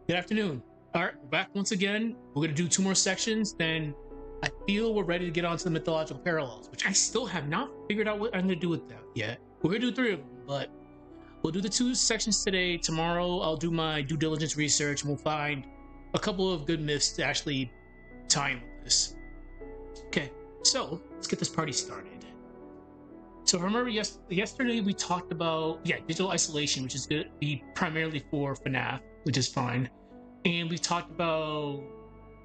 Good afternoon. All right, we're back once again. We're going to do two more sections. Then I feel we're ready to get on to the mythological parallels, which I still have not figured out what I'm going to do with that yet. We're going to do three of them, but we'll do the two sections today. Tomorrow, I'll do my due diligence research and we'll find a couple of good myths to actually tie in with this. Okay, so let's get this party started. So remember, yesterday we talked about digital isolation, which is going to be primarily for FNAF, which is fine, and we talked about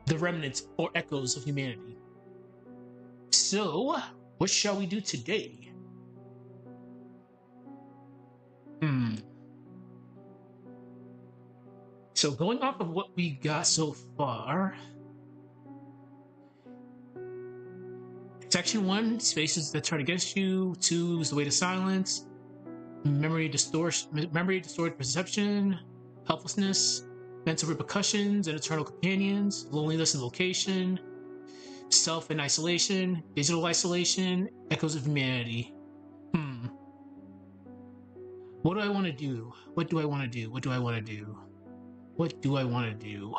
the remnants or echoes of humanity. So, what shall we do today? Hmm. So, going off of what we got so far, Section 1, spaces that turn against you. 2 is the way to silence. Memory distorted perception. Helplessness. Mental repercussions and eternal companions. Loneliness and location. Self and isolation. Digital isolation. Echoes of humanity. What do I want to do? What do I want to do? What do I want to do? What do I want to do?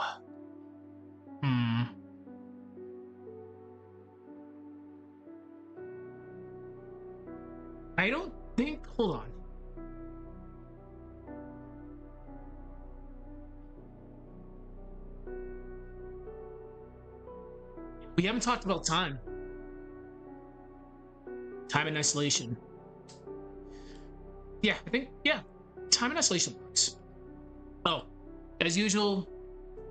Hmm. I don't think. Hold on. We haven't talked about time. Time in isolation. Yeah, I think, yeah. Time in isolation works. Oh, as usual,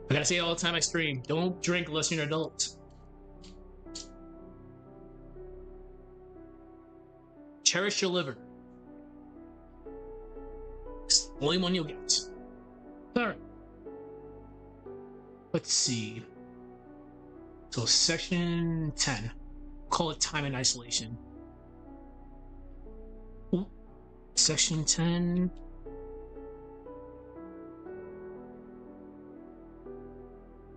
I gotta say it all the time I stream. Don't drink unless you're an adult. Cherish your liver. It's the only one you'll get. Alright. Let's see. So, section 10. Call it time in isolation. Ooh. Section 10.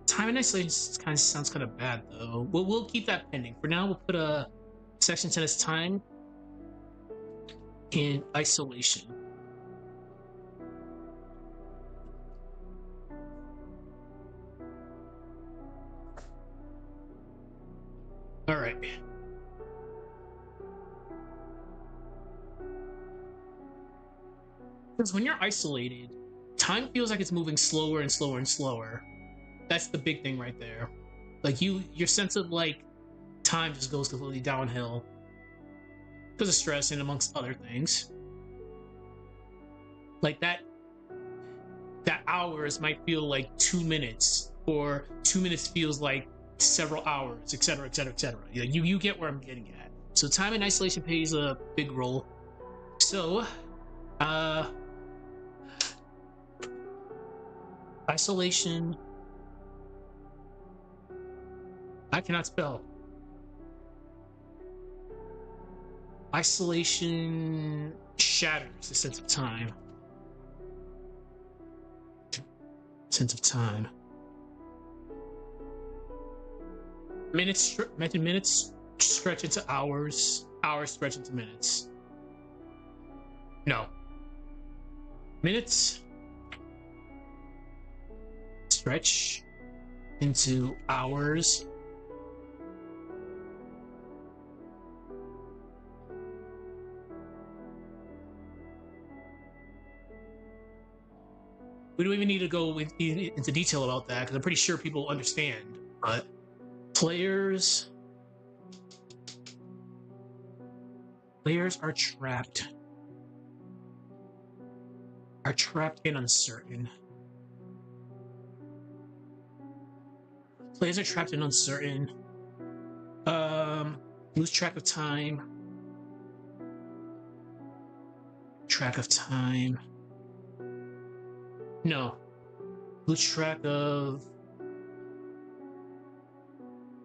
Time in isolation sounds kind of bad, though. We'll keep that pending. For now, we'll put a section 10 as time in isolation. All right. Because when you're isolated, time feels like it's moving slower and slower and slower. That's the big thing right there. Like your sense of like time just goes completely downhill because of stress and amongst other things. Like that hours might feel like 2 minutes, or 2 minutes feels like several hours, etc., etc., etc. You get where I'm getting at. So time in isolation plays a big role. So, uh, isolation. I cannot spell. Isolation shatters the sense of time. Sense of time. Minutes stretch into hours. Hours stretch into minutes. No. Minutes stretch into hours. We don't even need to go into detail about that because I'm pretty sure people understand. But players are trapped. Are trapped and uncertain. Players are trapped and uncertain. Lose track of time. Track of time. No. Lose track of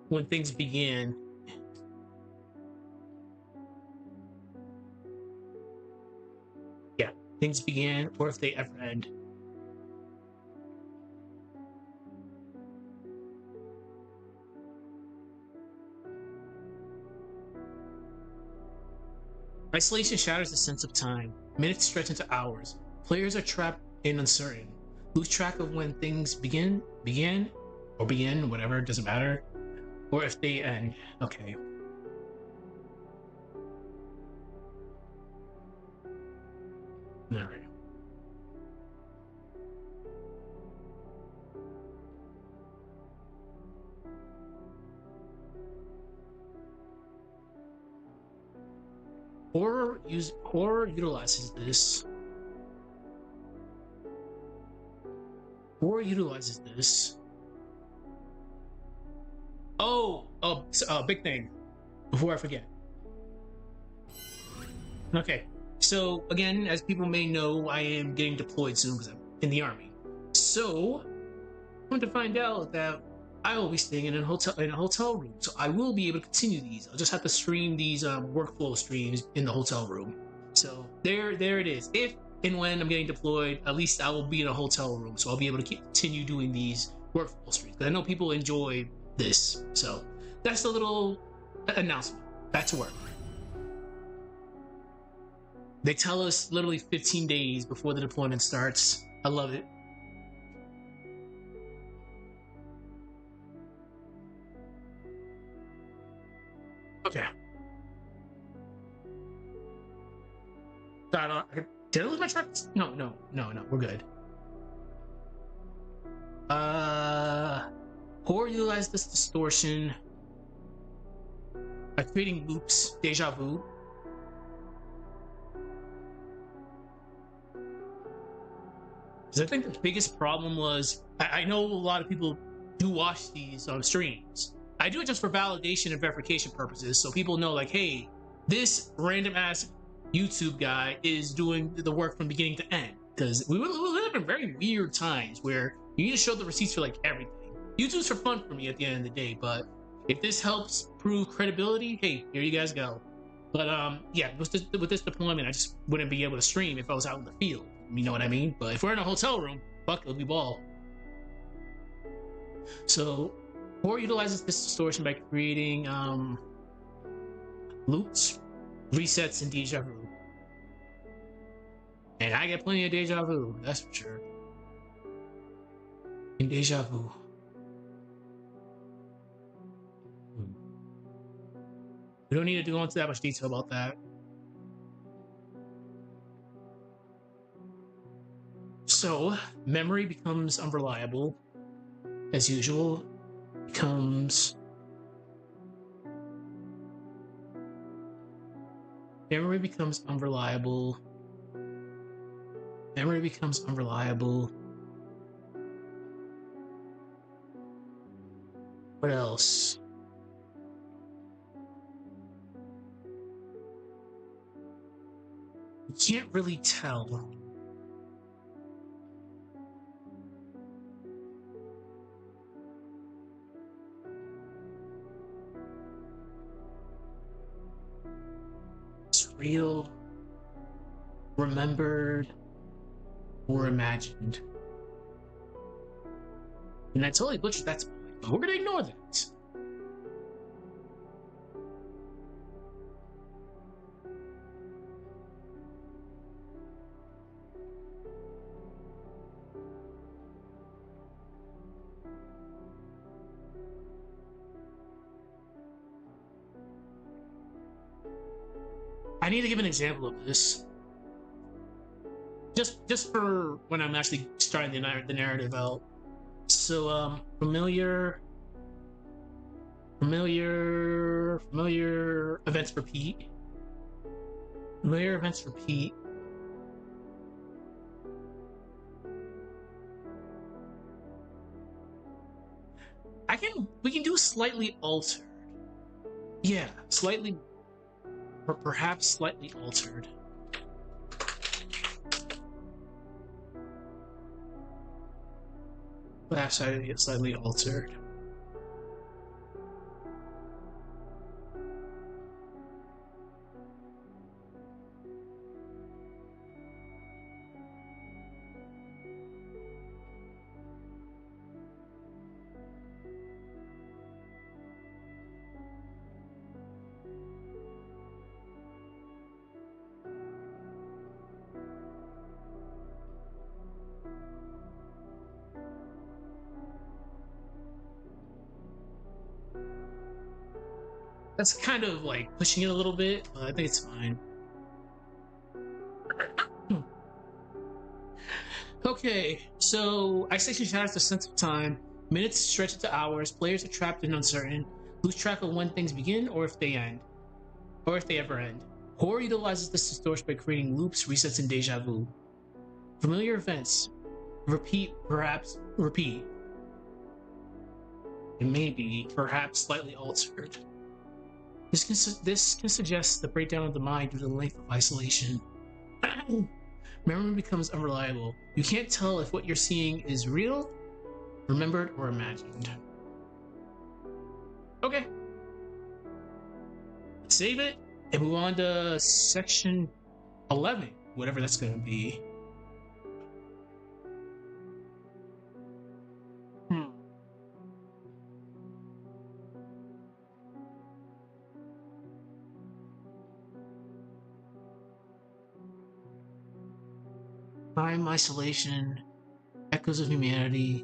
when things begin. Yeah, things began, or if they ever end. Isolation shatters the sense of time. Minutes stretch into hours. Players are trapped and uncertain. lose track of when things begin, whatever, it doesn't matter, or if they end. Okay. All right. Horror utilizes this. Horror utilizes this. Oh, big thing. Before I forget. Okay. So again, as people may know, I am getting deployed soon because I'm in the army. So I'm going to find out that I will be staying in a hotel room. So I will be able to continue these. I'll just have to stream these workflow streams in the hotel room. So there it is. If and when I'm getting deployed, at least I will be in a hotel room. So I'll be able to continue doing these workflow streams. Because I know people enjoy this. So that's a little announcement. Back to work. They tell us literally 15 days before the deployment starts. I love it. Okay. Did I lose my track? No. We're good. Horror utilized this distortion by creating loops, deja vu. Because I think the biggest problem was I know a lot of people do watch these on streams. I do it just for validation and verification purposes, so people know, like, hey, this random ass YouTube guy is doing the work from beginning to end. Because we live in very weird times where you need to show the receipts for like everything. YouTube's for fun for me at the end of the day, but if this helps prove credibility, hey, here you guys go. But yeah, with this deployment, I just wouldn't be able to stream if I was out in the field. You know what I mean? But if we're in a hotel room, fuck, it'll be ball. So, Horror utilizes this distortion by creating loops, resets, and deja vu. And I get plenty of deja vu, that's for sure. In deja vu. We don't need to go into that much detail about that. So, memory becomes unreliable, as usual. Memory becomes unreliable. Memory becomes unreliable. What else? You can't really tell. It's real, remembered, or imagined. And I totally butchered that spelling, but we're gonna ignore that. I need to give an example of this. Just for when I'm actually starting the narrative out. So familiar events repeat. Familiar events repeat. We can do slightly altered. Yeah, slightly, or perhaps slightly altered. Perhaps I get slightly altered. That's kind of like pushing it a little bit, but I think it's fine. Okay, so isolation shatters the sense of time. Minutes stretch into hours. Players are trapped and uncertain, lose track of when things begin or if they end, or if they ever end. Horror utilizes this distortion by creating loops, resets, and deja vu. Familiar events repeat, perhaps repeat, and maybe perhaps slightly altered. This can suggest the breakdown of the mind due to the length of isolation. Memory becomes unreliable. You can't tell if what you're seeing is real, remembered, or imagined. Okay. Let's save it and move on to section 11, whatever that's going to be. Time isolation, echoes of humanity,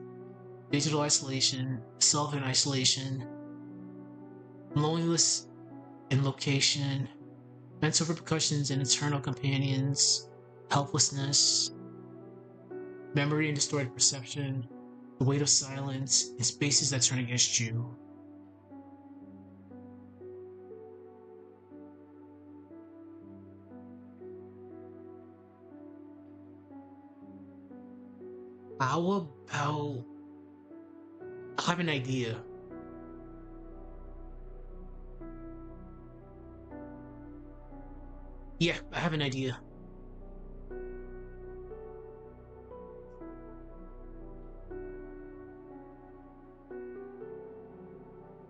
digital isolation, self in isolation, loneliness in location, mental repercussions and eternal companions, helplessness, memory and distorted perception, the weight of silence, and spaces that turn against you. How about... I have an idea. Yeah, I have an idea.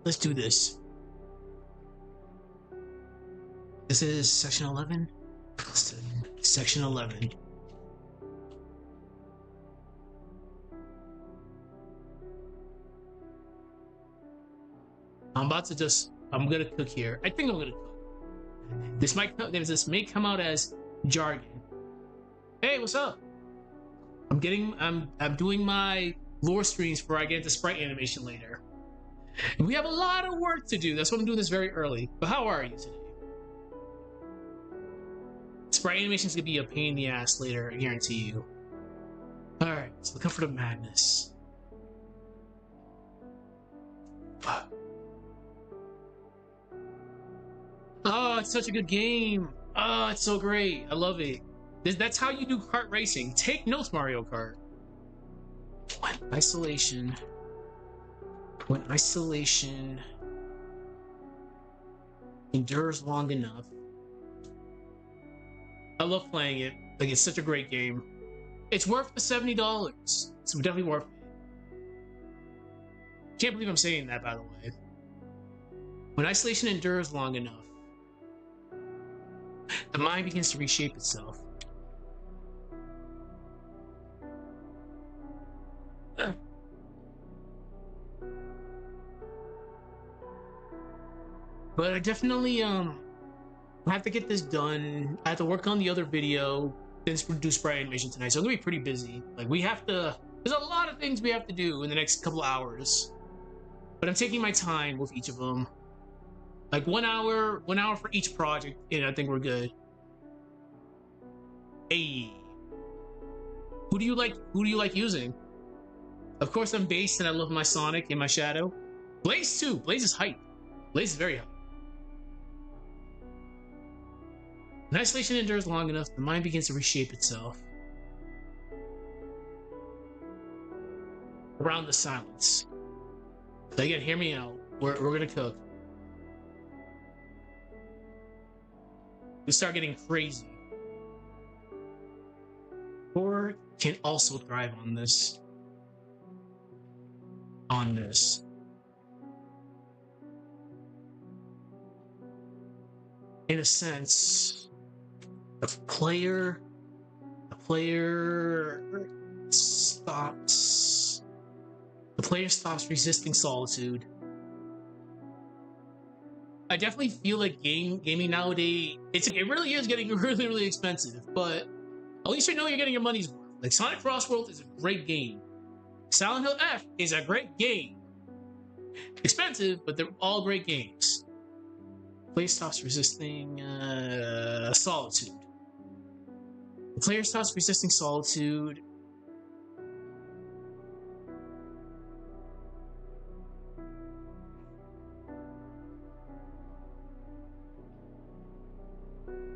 Let's do this. This is section 11? Section 11. I'm gonna cook here. I think I'm gonna cook. This may come out as jargon. Hey, what's up? I'm doing my lore streams before I get into sprite animation later. And we have a lot of work to do. That's why I'm doing this very early. But how are you today? Sprite animation is gonna be a pain in the ass later, I guarantee you. Alright, so the comfort of madness. Fuck. Oh, it's such a good game. Oh, it's so great. I love it. That's how you do kart racing. Take notes, Mario Kart. When isolation endures long enough. I love playing it. Like, it's such a great game. It's worth the $70. It's definitely worth it. Can't believe I'm saying that, by the way. When isolation endures long enough, the mind begins to reshape itself. But I definitely I have to get this done. I have to work on the other video, then do sprite animation tonight. So I'm gonna be pretty busy. Like, there's a lot of things we have to do in the next couple hours. But I'm taking my time with each of them. Like 1 hour for each project, and I think we're good. Hey, who do you like using? Of course, I'm based, and I love my Sonic and my Shadow. Blaze too. Blaze is hype. Blaze is very hype. When isolation endures long enough, the mind begins to reshape itself around the silence. So again, hear me out. We're gonna cook. We start getting crazy. Horror can also thrive on this. In a sense, the player stops resisting solitude. I definitely feel like gaming nowadays, it really is getting really, really expensive, but at least you know you're getting your money's worth. Like, Sonic Crossworld is a great game. Silent Hill F is a great game. Expensive, but they're all great games. Player stops resisting solitude. The player stops resisting solitude.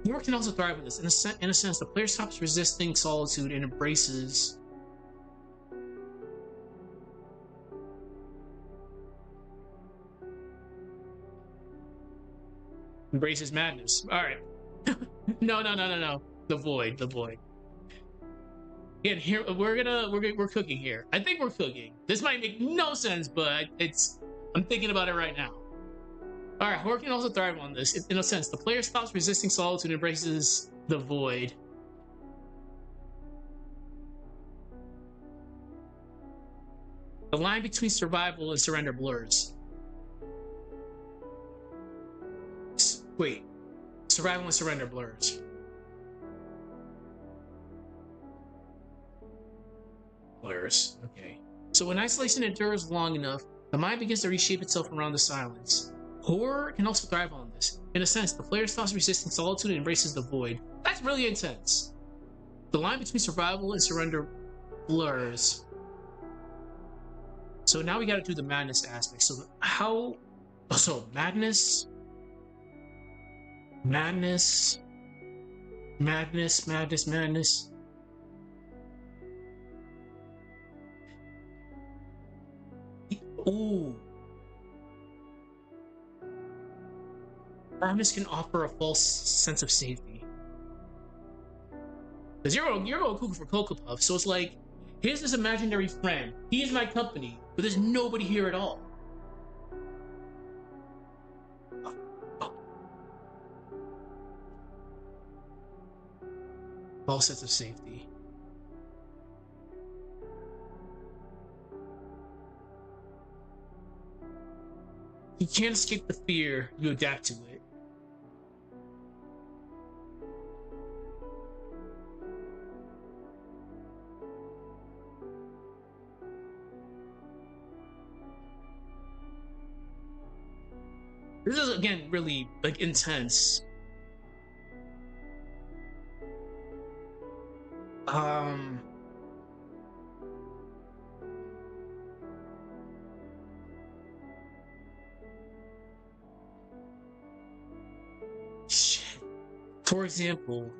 War can also thrive with this. In a sense, the player stops resisting solitude and embraces madness. All right. No. The void. Again, here we're cooking here. I think we're cooking. This might make no sense, but I'm thinking about it right now. All right, Horror can also thrive on this. In a sense, the player stops resisting solitude and embraces the void. The line between survival and surrender blurs. Wait, survival and surrender blurs. Blurs, okay. So when isolation endures long enough, the mind begins to reshape itself around the silence. Horror can also thrive on this. In a sense, the player stops resisting solitude and embraces the void. That's really intense. The line between survival and surrender blurs. So now we gotta do the madness aspect. So madness. Ooh. Madness can offer a false sense of safety. Because you're going cuckoo for Cocoa Puff, so it's like, here's this imaginary friend. He is my company, but there's nobody here at all. False sense of safety. You can't escape the fear, you adapt to it. This is again really like intense. Shit. For example,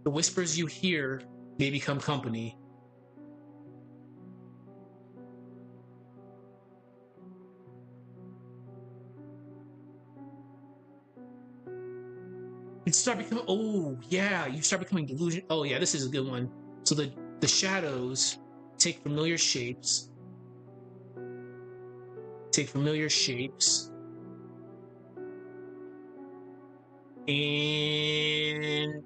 the whispers you hear may become company. You start becoming, oh yeah, you start becoming delusion. Oh yeah, this is a good one. So the shadows take familiar shapes. And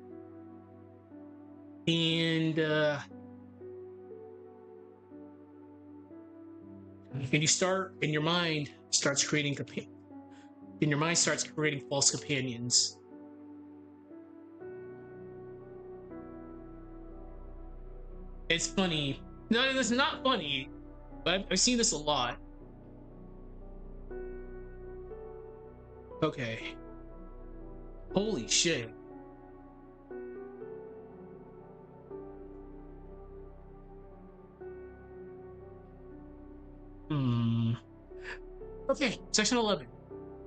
you start, and your mind starts creating false companions. It's funny. No, it's not funny, but I've seen this a lot. Okay. Holy shit. Okay, section 11.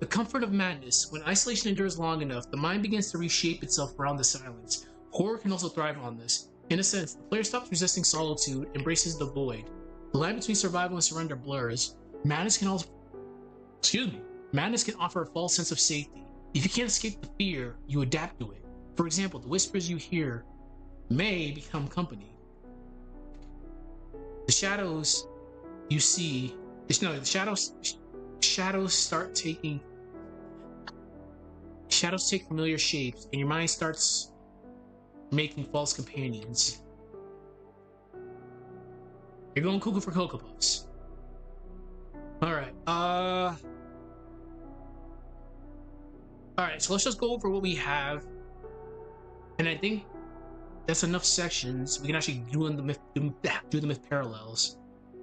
The comfort of madness. When isolation endures long enough, the mind begins to reshape itself around the silence. Horror can also thrive on this. In a sense, the player stops resisting solitude, embraces the void. The line between survival and surrender blurs. Madness can offer a false sense of safety. If you can't escape the fear, you adapt to it. For example, the whispers you hear may become company. The shadows you see, shadows take familiar shapes, and your mind starts making false companions. You're going cuckoo for Cocoa Puffs. Alright, Alright, so let's just go over what we have. And I think that's enough sections. We can actually do the myth parallels.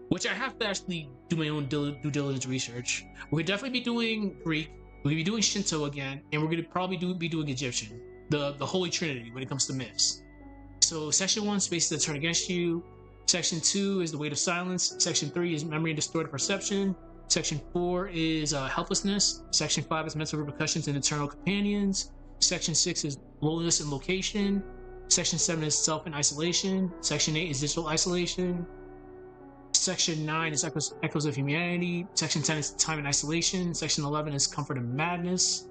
which I have to actually do my own due diligence research. We'll definitely be doing Greek. We're gonna be doing Shinto again, and we're gonna probably be doing Egyptian, the Holy Trinity when it comes to myths. So section 1, spaces that turn against you. Section 2 is the weight of silence. Section 3 is memory and distorted perception. Section 4 is helplessness. Section 5 is mental repercussions and eternal companions. Section 6 is loneliness and location. Section 7 is self and isolation. Section 8 is digital isolation. Section 9 is echoes of humanity. Section 10 is time and isolation. Section 11 is comfort and madness.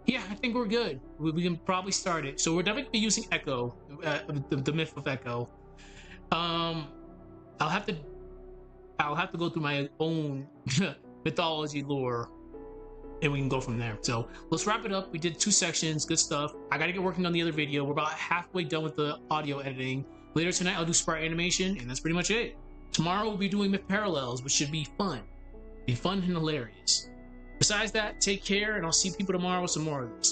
Yeah, I think we're good. We can probably start it. So we're definitely be using Echo, the myth of Echo. I'll have to go through my own mythology lore, and we can go from there. So let's wrap it up. We did 2 sections, good stuff. I gotta get working on the other video. We're about halfway done with the audio editing. Later tonight, I'll do sprite animation, and that's pretty much it. Tomorrow we'll be doing myth parallels, which should be fun. Be fun and hilarious. Besides that, take care, and I'll see people tomorrow with some more of this.